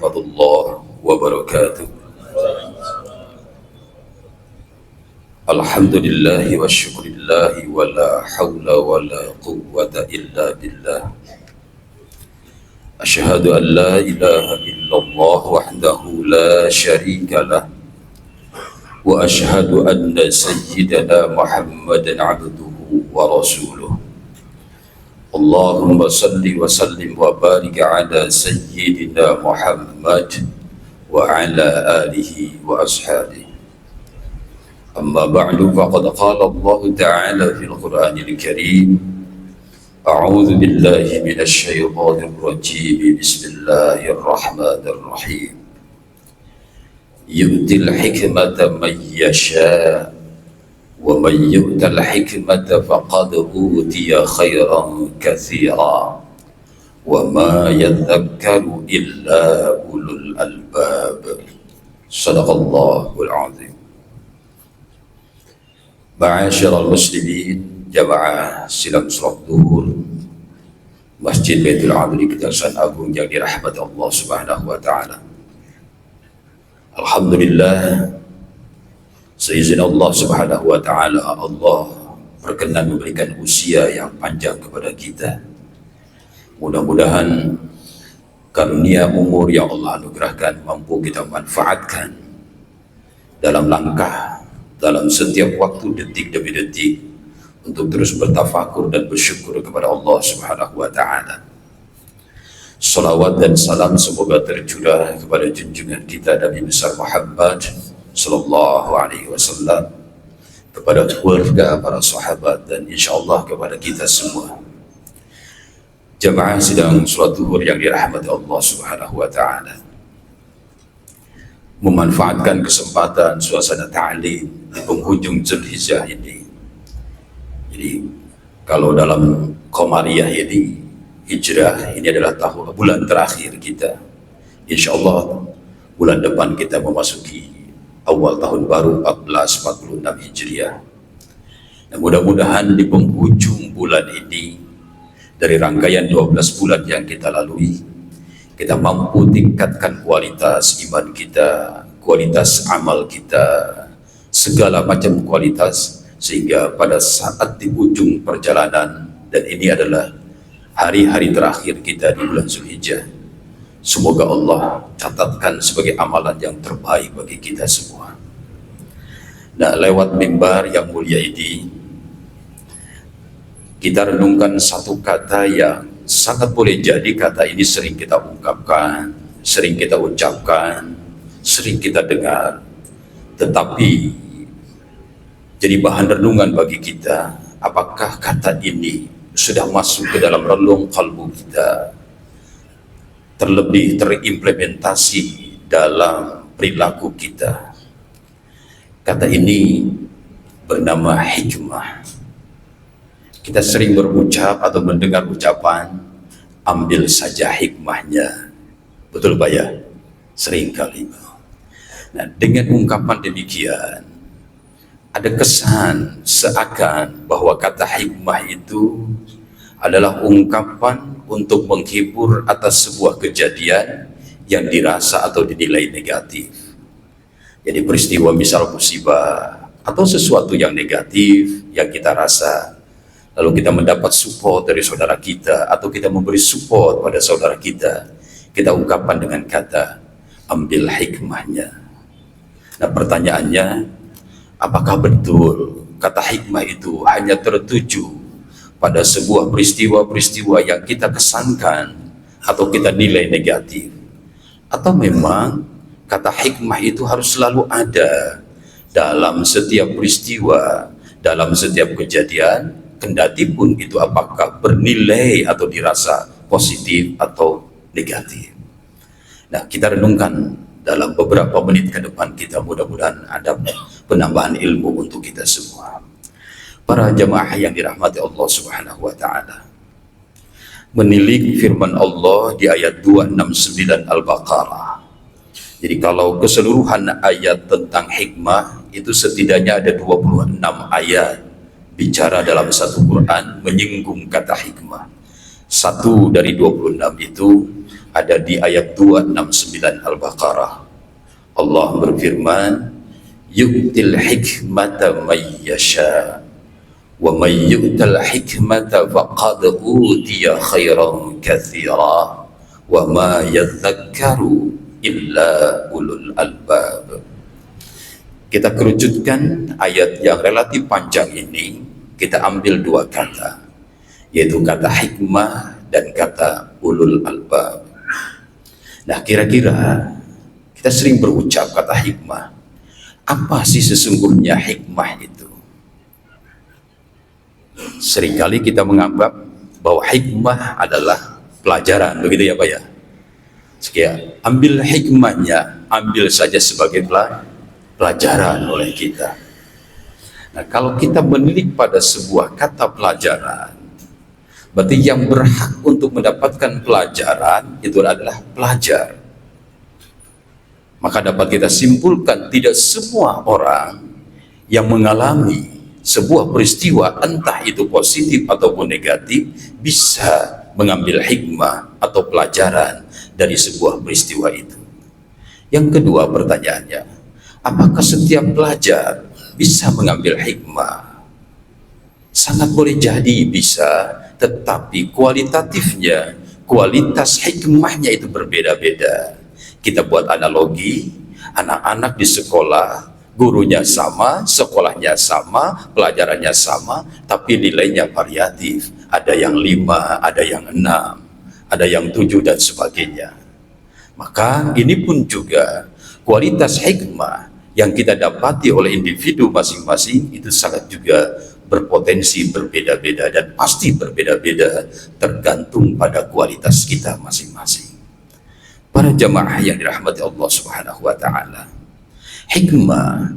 warahmatullahi wabarakatuh. Alhamdulillahi wa syukrillahi wa la hawla wa la quwwata illa billah. Asyhadu an la ilaha illallah wahdahu la syarika lah. Wa asyhadu anna sayyidana Muhammadan abduhu wa rasuluh. Allahumma salli wa sallim wa barik ala sayyidina Muhammad wa ala alihi wa ashabihi. Amma ba'du, faqad qala Allah ta'ala fil Qur'anil Karim. A'udzu billahi minasy syaithanir rajim. Bismillahir rahmanir rahim. Yu'til hikmata man yasha' wa man yu'tal hikmata faqad utiya khairan katsira wa ma yadhakkaru illa ulul albab. Shadaqallahul azim. Ma'asyiral muslimin, jamaah sidang salat zuhur Masjid Baitul Adli Kejaksaan Agung yang dirahmati Allah Subhanahu wa taala. Alhamdulillah, seizin Allah Subhanahu wa taala, Allah berkenan memberikan usia yang panjang kepada kita. Mudah-mudahan karunia umur yang Allah anugerahkan mampu kita manfaatkan dalam langkah, dalam setiap waktu, detik demi detik, untuk terus bertafakur dan bersyukur kepada Allah Subhanahu wa taala. Salawat dan salam semoga tercurah kepada junjungan kita Nabi besar Muhammad sallallahu alaihi wasallam, kepada keluarga, para sahabat, dan insyaallah kepada kita semua. Jamaah sidang salat zuhur yang dirahmati Allah Subhanahu wa taala, memanfaatkan kesempatan suasana ta'lim di penghujung Zulhijjah ini. Jadi kalau dalam Qamariyah ini, Hijrah ini adalah bulan terakhir kita. Insyaallah bulan depan kita memasuki awal tahun baru 1446 Hijriah. Dan mudah-mudahan di penghujung bulan ini, dari rangkaian 12 bulan yang kita lalui, kita mampu tingkatkan kualitas iman kita, kualitas amal kita, segala macam kualitas, sehingga pada saat di ujung perjalanan, dan ini adalah hari-hari terakhir kita di bulan Zulhijjah, semoga Allah catatkan sebagai amalan yang terbaik bagi kita semua. Nah, lewat mimbar yang mulia ini, kita renungkan satu kata yang sangat boleh jadi kata ini sering kita ungkapkan, sering kita ucapkan, sering kita dengar, tetapi jadi bahan renungan bagi kita. Apakah kata ini sudah masuk ke dalam relung kalbu kita, terlebih terimplementasi dalam perilaku kita? Kata ini bernama hikmah. Kita sering berucap atau mendengar ucapan, ambil saja hikmahnya. Betul Pak ya? Sering kali. Nah, dengan ungkapan demikian, ada kesan seakan bahwa kata hikmah itu adalah ungkapan untuk menghibur atas sebuah kejadian yang dirasa atau dinilai negatif. Jadi peristiwa misal musibah atau sesuatu yang negatif yang kita rasa, lalu kita mendapat support dari saudara kita, atau kita memberi support pada saudara kita ungkapkan dengan kata ambil hikmahnya. Nah, pertanyaannya, apakah betul kata hikmah itu hanya tertuju pada sebuah peristiwa-peristiwa yang kita kesankan atau kita nilai negatif? Atau memang kata hikmah itu harus selalu ada dalam setiap peristiwa, dalam setiap kejadian, kendati pun itu apakah bernilai atau dirasa positif atau negatif? Nah, kita renungkan dalam beberapa menit ke depan kita, mudah-mudahan ada penambahan ilmu untuk kita semua. Para jamaah yang dirahmati Allah Subhanahu wa taala, menilik firman Allah di ayat 269 Al-Baqarah. Jadi kalau keseluruhan ayat tentang hikmah itu setidaknya ada 26 ayat bicara dalam satu Quran menyinggung kata hikmah. Satu dari 26 itu ada di ayat 269 Al-Baqarah. Allah berfirman, yu'til hikmata may yasha wa may yu'tal hikmata faqad utiya khairan katsira wa ma yadhakkaru illa ulul albab. Kita kerucutkan ayat yang relatif panjang ini, kita ambil dua kata, yaitu kata hikmah dan kata ulul albab. Nah, kira-kira kita sering berucap kata hikmah. Apa sih sesungguhnya hikmah itu? Seringkali kita menganggap bahwa hikmah adalah pelajaran, begitu ya Pak ya? Sekian, ambil hikmahnya, ambil saja sebagai pelajaran oleh kita. Nah, kalau kita menilik pada sebuah kata pelajaran, berarti yang berhak untuk mendapatkan pelajaran itu adalah pelajar. Maka dapat kita simpulkan, tidak semua orang yang mengalami sebuah peristiwa, entah itu positif ataupun negatif, bisa mengambil hikmah atau pelajaran dari sebuah peristiwa itu. Yang kedua pertanyaannya, apakah setiap pelajar bisa mengambil hikmah? Sangat boleh jadi bisa, tetapi kualitatifnya, kualitas hikmahnya itu berbeda-beda. Kita buat analogi, anak-anak di sekolah, gurunya sama, sekolahnya sama, pelajarannya sama, tapi nilainya variatif. Ada yang 5, ada yang 6, ada yang 7 dan sebagainya. Maka ini pun juga kualitas hikmah yang kita dapati oleh individu masing-masing itu sangat juga berpotensi berbeda-beda dan pasti berbeda-beda tergantung pada kualitas kita masing-masing. Para jamaah yang dirahmati Allah Subhanahu wa Ta'ala, hikmah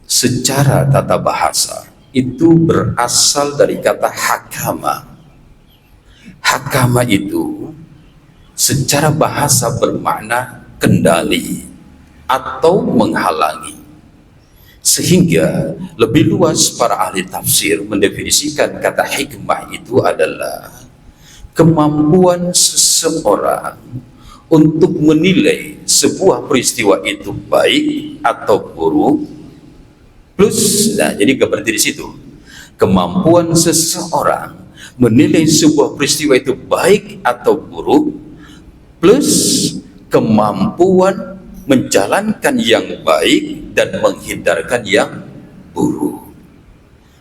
secara tata bahasa itu berasal dari kata hakama. Hakama itu secara bahasa bermakna kendali atau menghalangi. Sehingga lebih luas para ahli tafsir mendefinisikan kata hikmah itu adalah kemampuan seseorang untuk menilai sebuah peristiwa itu baik atau buruk, plus, nah jadi berhenti di situ, kemampuan seseorang menilai sebuah peristiwa itu baik atau buruk, plus kemampuan menjalankan yang baik dan menghindarkan yang buruk.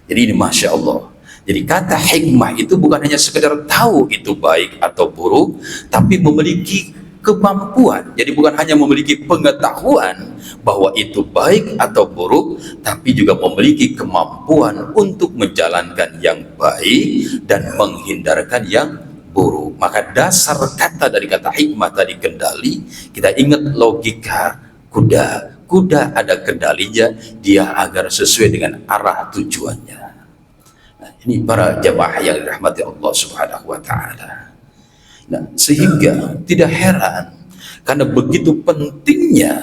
Jadi ini Masya Allah. Jadi kata hikmah itu bukan hanya sekedar tahu itu baik atau buruk, tapi memiliki kemampuan. Jadi bukan hanya memiliki pengetahuan bahwa itu baik atau buruk, tapi juga memiliki kemampuan untuk menjalankan yang baik dan menghindarkan yang buruk. Maka dasar kata dari kata hikmah tadi kendali, kita ingat logika kuda. Kuda ada kendalinya, dia agar sesuai dengan arah tujuannya. Nah, ini para jamaah yang dirahmati Allah Subhanahu wa Ta'ala. Nah, sehingga tidak heran karena begitu pentingnya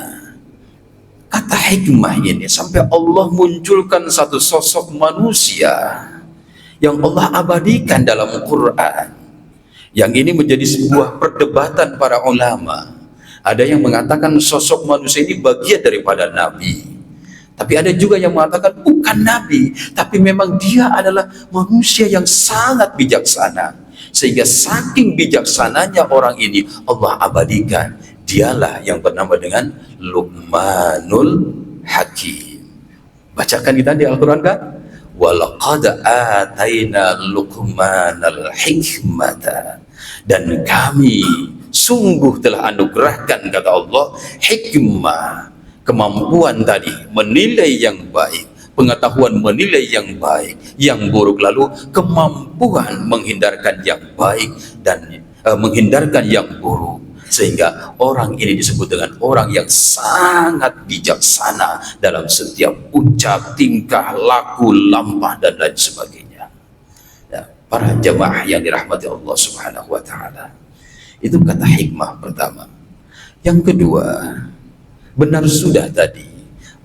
kata hikmah ini sampai Allah munculkan satu sosok manusia yang Allah abadikan dalam Quran. Yang ini menjadi sebuah perdebatan para ulama. Ada yang mengatakan sosok manusia ini bagian daripada Nabi. Tapi ada juga yang mengatakan bukan Nabi, tapi memang dia adalah manusia yang sangat bijaksana. Sehingga saking bijaksananya orang ini Allah abadikan, dialah yang bernama dengan Luqmanul Hakim. Bacakan kita di Al-Quran kan? Walaqad ataina Luqmanal hikmata, dan kami sungguh telah anugerahkan, kata Allah, hikmah, kemampuan tadi menilai yang baik, pengetahuan menilai yang baik, yang buruk, lalu kemampuan menghindarkan yang baik dan menghindarkan yang buruk, sehingga orang ini disebut dengan orang yang sangat bijaksana dalam setiap ucap, tingkah, laku, lampah dan lain sebagainya. Ya, para jamaah yang dirahmati Allah Subhanahu wa Ta'ala, itu kata hikmah pertama. Yang kedua, benar sudah tadi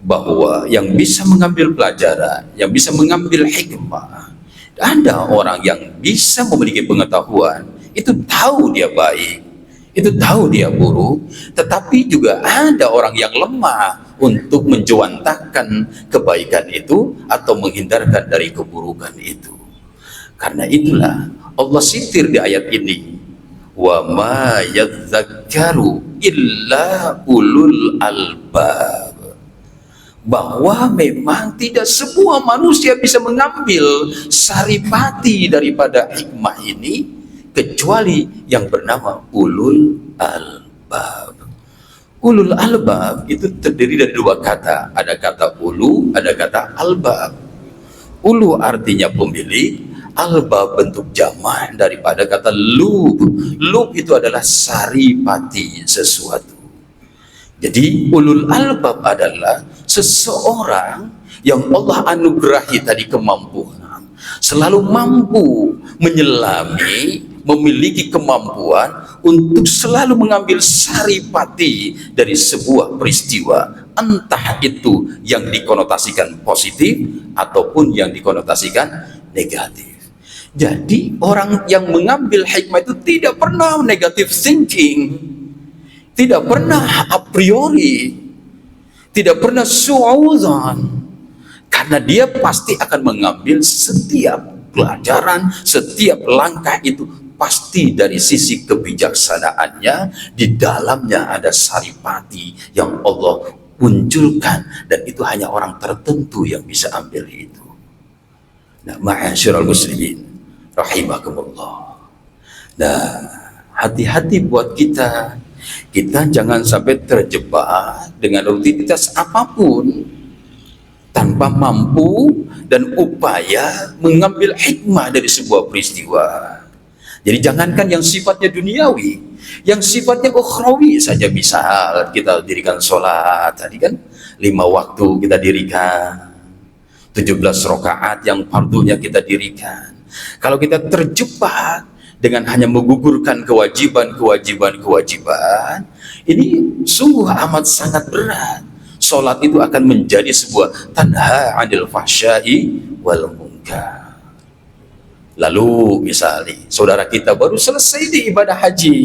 bahwa yang bisa mengambil pelajaran, yang bisa mengambil hikmah, ada orang yang bisa memiliki pengetahuan, itu tahu dia baik, Itu tahu dia buruk, tetapi juga ada orang yang lemah untuk menjuantahkan kebaikan itu atau menghindarkan dari keburukan itu. Karena itulah Allah sitir di ayat ini, wa ma yadzakkaru illa ulul albab, bahwa memang tidak semua manusia bisa mengambil saripati daripada hikmah ini kecuali yang bernama ulul albab. Ulul albab itu terdiri dari dua kata, ada kata ulu, ada kata albab. Ulu artinya pemilik, albab bentuk jamak daripada kata lub. Lub itu adalah saripati sesuatu. Jadi ulul albab adalah seseorang yang Allah anugerahi tadi kemampuan, selalu mampu menyelami, memiliki kemampuan untuk selalu mengambil saripati dari sebuah peristiwa, entah itu yang dikonotasikan positif ataupun yang dikonotasikan negatif. Jadi orang yang mengambil hikmah itu tidak pernah negative thinking, tidak pernah a priori, tidak pernah su'udzon, karena dia pasti akan mengambil setiap pelajaran, setiap langkah itu pasti dari sisi kebijaksanaannya, di dalamnya ada saripati yang Allah munculkan, dan itu hanya orang tertentu yang bisa ambil itu. Nah, ma'asyiral muslimin rahimakumullah. Nah, hati-hati buat kita jangan sampai terjebak dengan rutinitas apapun tanpa mampu dan upaya mengambil hikmah dari sebuah peristiwa. Jadi jangankan yang sifatnya duniawi, yang sifatnya ukhrawi saja. Misal kita dirikan sholat tadi kan, 5 waktu kita dirikan, 17 rakaat yang fardunya kita dirikan. Kalau kita terjebak dengan hanya menggugurkan kewajiban, ini sungguh amat sangat berat. Sholat itu akan menjadi sebuah tanha 'anil fahsya'i wal munkar. Lalu misalnya saudara kita baru selesai di ibadah haji,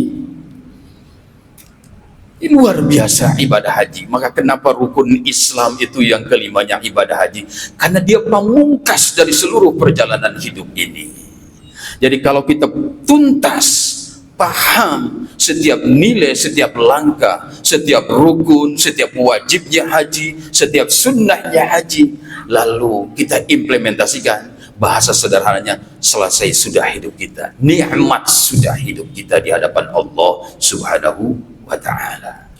ini luar biasa ibadah haji. Maka kenapa rukun Islam itu yang kelimanya ibadah haji? Karena dia pamungkas dari seluruh perjalanan hidup ini. Jadi kalau kita tuntas paham setiap nilai, setiap langkah, setiap rukun, setiap wajibnya haji, setiap sunnahnya haji, lalu kita implementasikan, bahasa sederhananya, selesai sudah hidup kita, nikmat sudah hidup kita di hadapan Allah Subhanahu wa ta'ala.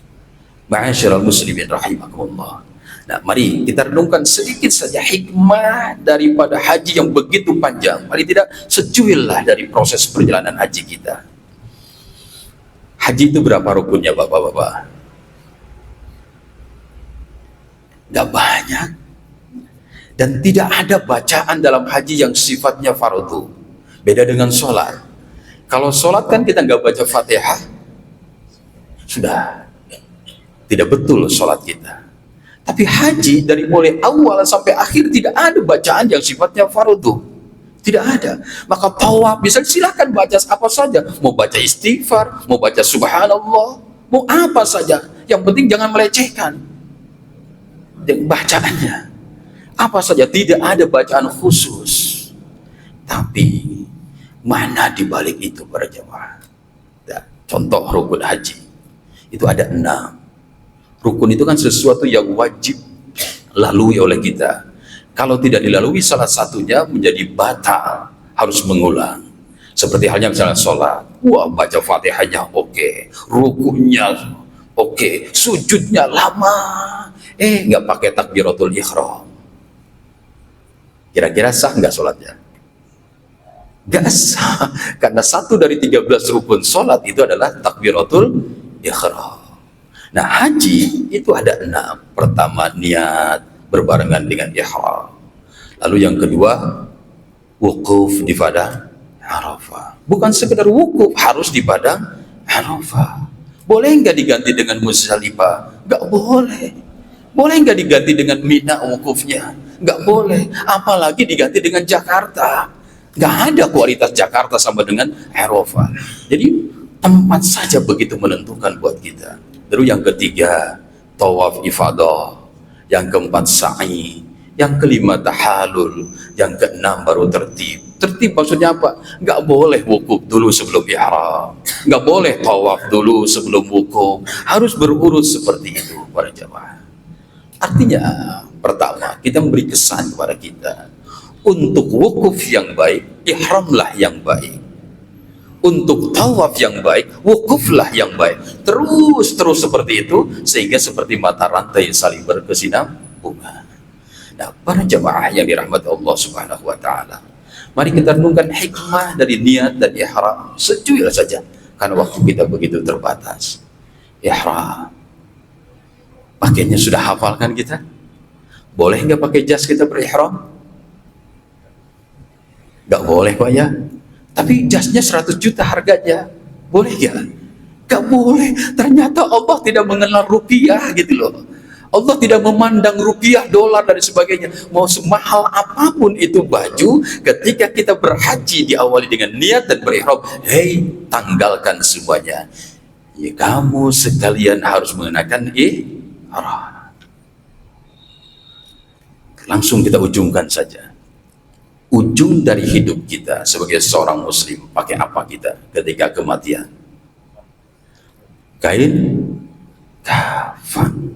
Ma'asyiral muslimin rahimakumullah. Nah, mari kita renungkan sedikit saja hikmah daripada haji yang begitu panjang. Mari tidak secuil lah dari proses perjalanan haji kita. Haji itu berapa rukunnya, bapak-bapak? Gak banyak. Dan tidak ada bacaan dalam haji yang sifatnya fardu. Beda dengan sholat. Kalau sholat kan kita nggak baca Fatihah, sudah tidak betul sholat kita. Tapi haji dari mulai awal sampai akhir tidak ada bacaan yang sifatnya fardu. Tidak ada. Maka tawaf bisa silahkan baca apa saja. Mau baca istighfar, mau baca subhanallah, mau apa saja. Yang penting jangan melecehkan bacaannya. Apa saja, tidak ada bacaan khusus. Tapi mana dibalik itu para jemaah? Nah, contoh rukun haji itu ada 6. Rukun itu kan sesuatu yang wajib lalui oleh kita. Kalau tidak dilalui salah satunya menjadi batal, harus mengulang. Seperti halnya misalnya sholat, wah baca Fatihahnya oke, rukunnya oke, sujudnya lama, nggak pakai takbiratul ihram. Kira-kira sah nggak sholatnya? Nggak sah, karena satu dari 13 rukun sholat itu adalah takbiratul ihram. Nah, haji itu ada 6. Pertama, niat berbarengan dengan ihram. Lalu yang kedua, wukuf di padang Arafah. Bukan sekedar wukuf, harus di padang Arafah. Boleh nggak diganti dengan Muzdalifah? Nggak boleh. Boleh nggak diganti dengan Mina wukufnya? Nggak boleh, apalagi diganti dengan Jakarta. Nggak ada kualitas Jakarta sama dengan Arafah. Jadi Tempat saja begitu menentukan buat kita. Lalu yang ketiga, tawaf ifadah. Yang keempat, sa'i. Yang kelima, tahalul. Yang keenam, baru tertib. Tertib maksudnya apa? Nggak boleh wukuf dulu sebelum ihram. Nggak boleh tawaf dulu sebelum wukuf. Harus berurut seperti itu para jamaah. Artinya, pertama, kita memberi kesan kepada kita. Untuk wukuf yang baik, ihramlah yang baik. Untuk tawaf yang baik, wukuflah yang baik. Terus seperti itu, sehingga seperti mata rantai saling berkesinambungan. Nah, para jamaah yang dirahmati Allah Subhanahu wa Ta'ala, mari kita renungkan hikmah dari niat dan ihram secuil saja, karena waktu kita begitu terbatas. Ihram, pakainya sudah hafalkan kita? Boleh nggak pakai jas kita berihram? Nggak boleh Pak ya. Tapi jasnya 100 juta harganya, boleh ya? Gak boleh. Ternyata Allah tidak mengenal rupiah gitu loh. Allah tidak memandang rupiah, dolar dan sebagainya. Mau semahal apapun itu baju, ketika kita berhaji diawali dengan niat dan berihram, hei, tanggalkan semuanya. Ya, kamu sekalian harus mengenakan ihram. Langsung kita ujungkan saja. Ujung dari hidup kita sebagai seorang muslim, pakai apa kita ketika kematian? Kain, kafan.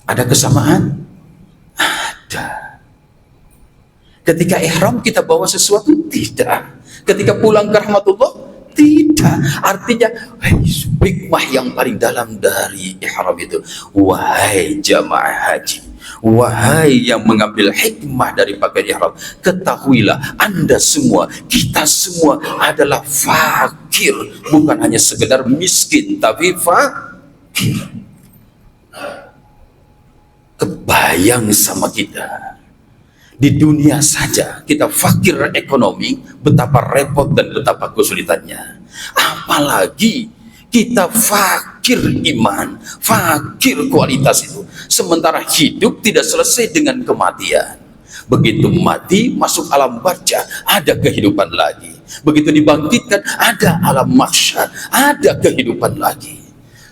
Ada kesamaan? Ada. Ketika ihram kita bawa sesuatu? Tidak. Ketika pulang ke rahmatullah? Tidak. Artinya, hikmah yang paling dalam dari ihram itu, wahai jamaah haji, wahai yang mengambil hikmah dari pakaian ihram, ketahuilah Anda semua, kita semua adalah fakir, bukan hanya sekedar miskin, tapi fakir. Kebayang sama kita, di dunia saja kita fakir ekonomi, betapa repot dan betapa kesulitannya. Apalagi kita fakir iman, fakir kualitas itu. Sementara hidup tidak selesai dengan kematian. Begitu mati, masuk alam barzah, ada kehidupan lagi. Begitu dibangkitkan, ada alam mahsyar, ada kehidupan lagi.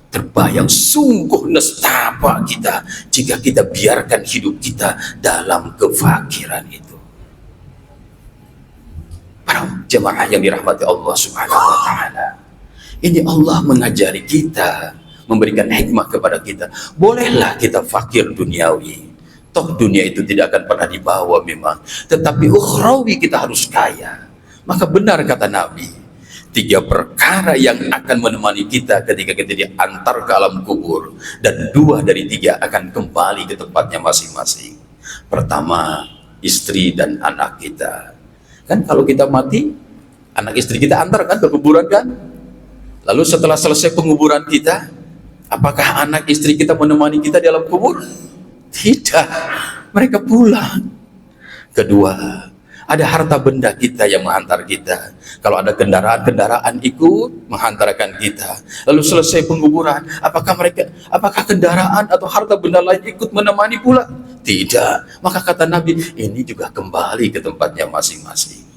Terbayang sungguh nestapa kita jika kita biarkan hidup kita dalam kefakiran itu. Para jemaah yang dirahmati Allah Subhanahu wa Ta'ala, ini Allah mengajari kita, memberikan hikmah kepada kita. Bolehlah kita fakir duniawi, toh dunia itu tidak akan pernah dibawa memang, tetapi ukhrawi kita harus kaya. Maka benar kata Nabi, 3 perkara yang akan menemani kita ketika kita diantar ke alam kubur, dan 2 dari 3 akan kembali ke tempatnya masing-masing. Pertama, istri dan anak kita. Kan kalau kita mati, anak istri kita antar kan ke kuburan kan? Lalu setelah selesai penguburan kita, apakah anak istri kita menemani kita di alam kubur? Tidak, mereka pulang. Kedua, ada harta benda kita yang menghantar kita. Kalau ada kendaraan ikut menghantarkan kita. Lalu selesai penguburan, apakah kendaraan atau harta benda lain ikut menemani pula? Tidak. Maka kata Nabi, ini juga kembali ke tempatnya masing-masing.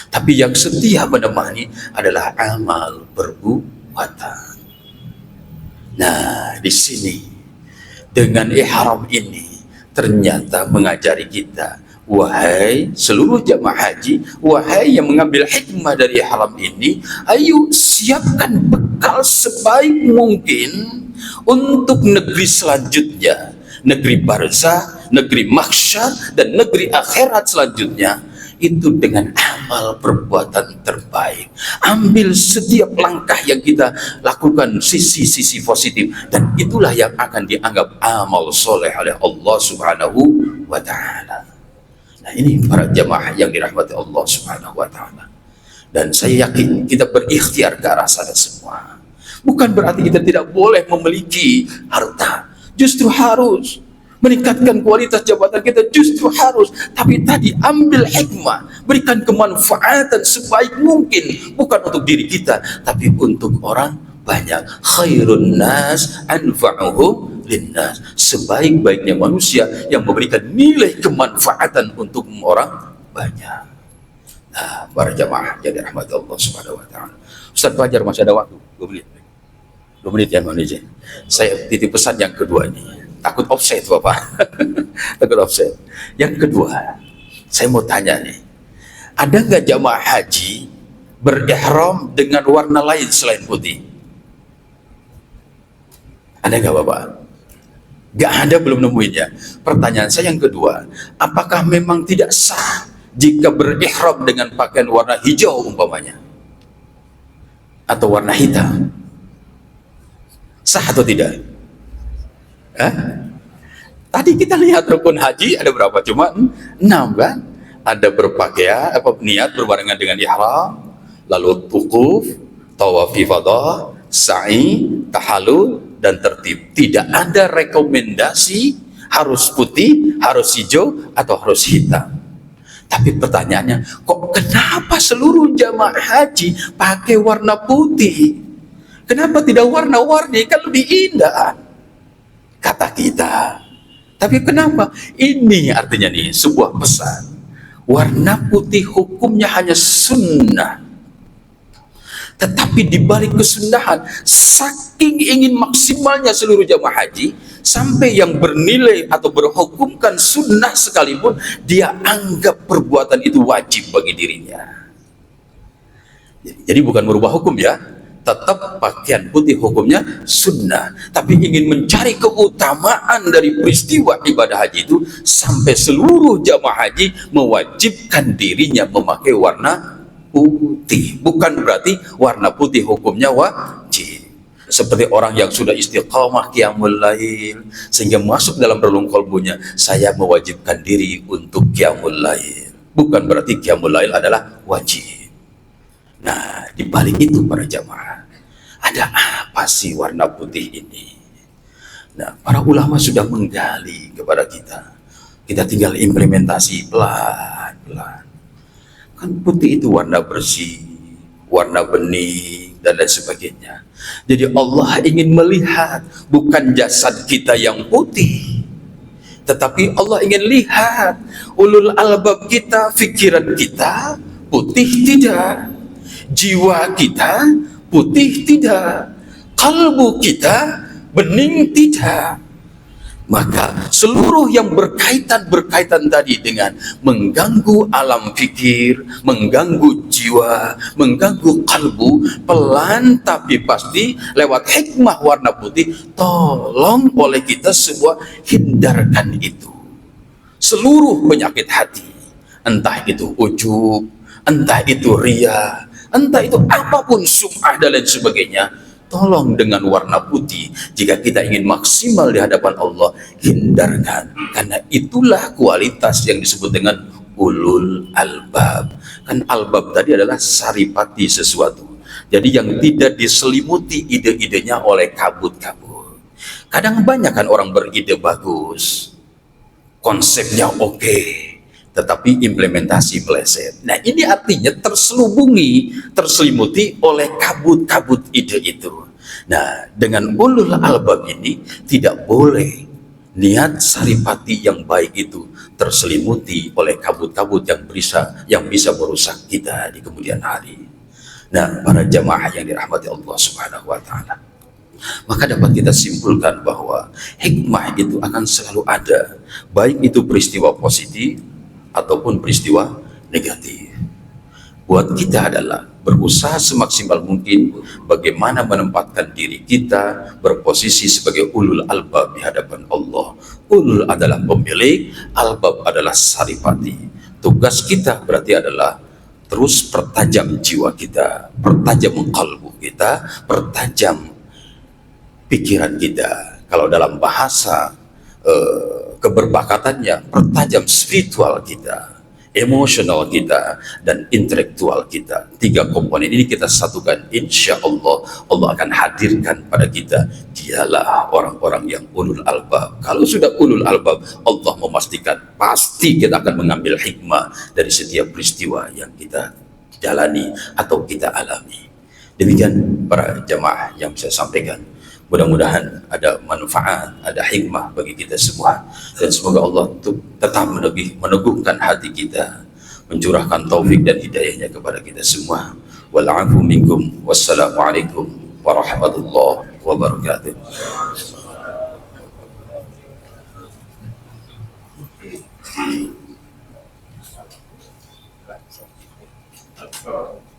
Tapi yang setia menemani adalah amal perbuatan. Nah, di sini dengan ihram ini ternyata mengajari kita, wahai seluruh jamaah haji, wahai yang mengambil hikmah dari ihram ini, ayo siapkan bekal sebaik mungkin untuk negeri selanjutnya, negeri barzah, negeri mahsyar, dan negeri akhirat selanjutnya. Itu dengan amal perbuatan terbaik. Ambil setiap langkah yang kita lakukan sisi-sisi positif, dan itulah yang akan dianggap amal soleh oleh Allah Subhanahu wa Ta'ala. Nah, ini para jamaah yang dirahmati Allah Subhanahu wa Ta'ala. Dan saya yakin kita berikhtiar ke arah sana semua. Bukan berarti kita tidak boleh memiliki harta. Justru harus meningkatkan kualitas jabatan kita, justru harus. Tapi tadi ambil hikmah, berikan kemanfaatan sebaik mungkin, bukan untuk diri kita, tapi untuk orang banyak. Khairun nas anfa'uhum linnas, sebaik-baiknya manusia yang memberikan nilai kemanfaatan untuk orang banyak. Nah, para jamaah yang dirahmati Allah Subhanahu wa Ta'ala, Ustaz Fajar masih ada waktu 2 menit. 2 menit ya Bang DJ. Saya titip pesan yang kedua ini. Takut offset Bapak. Takut offset. Yang kedua, saya mau tanya nih. Ada nggak jamaah haji berihram dengan warna lain selain putih? Ada nggak Bapak? Nggak ada, belum nemuinnya. Pertanyaan saya yang kedua, apakah memang tidak sah jika berihram dengan pakaian warna hijau umpamanya? Atau warna hitam? Sah atau tidak? Hah? Tadi kita lihat rukun haji ada berapa? Cuma 6 kan? Ada berpakaian, niat berbarengan dengan ihram, lalu wukuf, tawaf ifadah, sa'i, tahallul, dan tertib. Tidak ada rekomendasi harus putih, harus hijau, atau harus hitam. Tapi pertanyaannya, kok kenapa seluruh jamaah haji pakai warna putih? Kenapa tidak warna-warni? Kan lebih indah, kata kita. Tapi kenapa? Ini artinya nih, sebuah pesan. Warna putih hukumnya hanya sunnah. Tetapi di balik kesunahan, saking ingin maksimalnya seluruh jamaah haji, sampai yang bernilai atau berhukumkan sunnah sekalipun, dia anggap perbuatan itu wajib bagi dirinya. Jadi bukan merubah hukum ya, tetap pakaian putih hukumnya sunnah, tapi ingin mencari keutamaan dari peristiwa ibadah haji itu, sampai seluruh jamaah haji mewajibkan dirinya memakai warna putih. Bukan berarti warna putih hukumnya wajib. Seperti orang yang sudah istiqamah qiyamul lail sehingga masuk dalam relung kalbunya, saya mewajibkan diri untuk qiyamul lail. Bukan berarti qiyamul lail adalah wajib. Nah, di balik itu para jamaah, ada apa sih warna putih ini? Nah, para ulama sudah menggali kepada kita. Kita tinggal implementasi pelan-pelan. Kan putih itu warna bersih, warna bening, dan lain sebagainya. Jadi Allah ingin melihat bukan jasad kita yang putih, tetapi Allah ingin lihat ulul albab kita, pikiran kita putih tidak, jiwa kita putih tidak, kalbu kita bening tidak. Maka seluruh yang berkaitan tadi dengan mengganggu alam fikir, mengganggu jiwa, mengganggu kalbu, pelan tapi pasti lewat hikmah warna putih, tolong oleh kita semua hindarkan itu. Seluruh penyakit hati, entah itu ujub, entah itu ria, entah itu apapun, sum'ah dan lain sebagainya, tolong dengan warna putih. Jika kita ingin maksimal di hadapan Allah, hindarkan. Karena itulah kualitas yang disebut dengan ulul albab. Kan albab tadi adalah saripati sesuatu. Jadi yang tidak diselimuti ide-idenya oleh kabut-kabut. Kadang banyak kan orang beride bagus, konsepnya oke, tetapi implementasi meleset. Nah, ini artinya terselubungi, terselimuti oleh kabut-kabut ide itu. Nah, dengan ulul albab ini tidak boleh niat saripati yang baik itu terselimuti oleh kabut-kabut yang bisa merusak kita di kemudian hari. Nah, para jamaah yang dirahmati Allah Subhanahu wa taala, maka dapat kita simpulkan bahwa hikmah itu akan selalu ada, baik itu peristiwa positif ataupun peristiwa negatif. Buat kita adalah berusaha semaksimal mungkin bagaimana menempatkan diri kita berposisi sebagai ulul albab di hadapan Allah. Ulul adalah pemilik, albab adalah saripati. Tugas kita berarti adalah terus pertajam jiwa kita, pertajam kalbu kita, pertajam pikiran kita. Kalau dalam bahasa keberbakatannya, pertajam spiritual kita, emosional kita, dan intelektual kita. 3 komponen ini kita satukan, insya Allah Allah akan hadirkan pada kita, dialah orang-orang yang ulul albab. Kalau sudah ulul albab, Allah memastikan pasti kita akan mengambil hikmah dari setiap peristiwa yang kita jalani atau kita alami. Demikian para jamaah yang saya sampaikan. Mudah-mudahan ada manfaat, ada hikmah bagi kita semua, dan semoga Allah tetap meneguhkan hati kita mencurahkan taufik dan hidayahnya kepada kita semua. Wal afu minkum. Wassalamualaikum warahmatullahi wabarakatuh. Oh.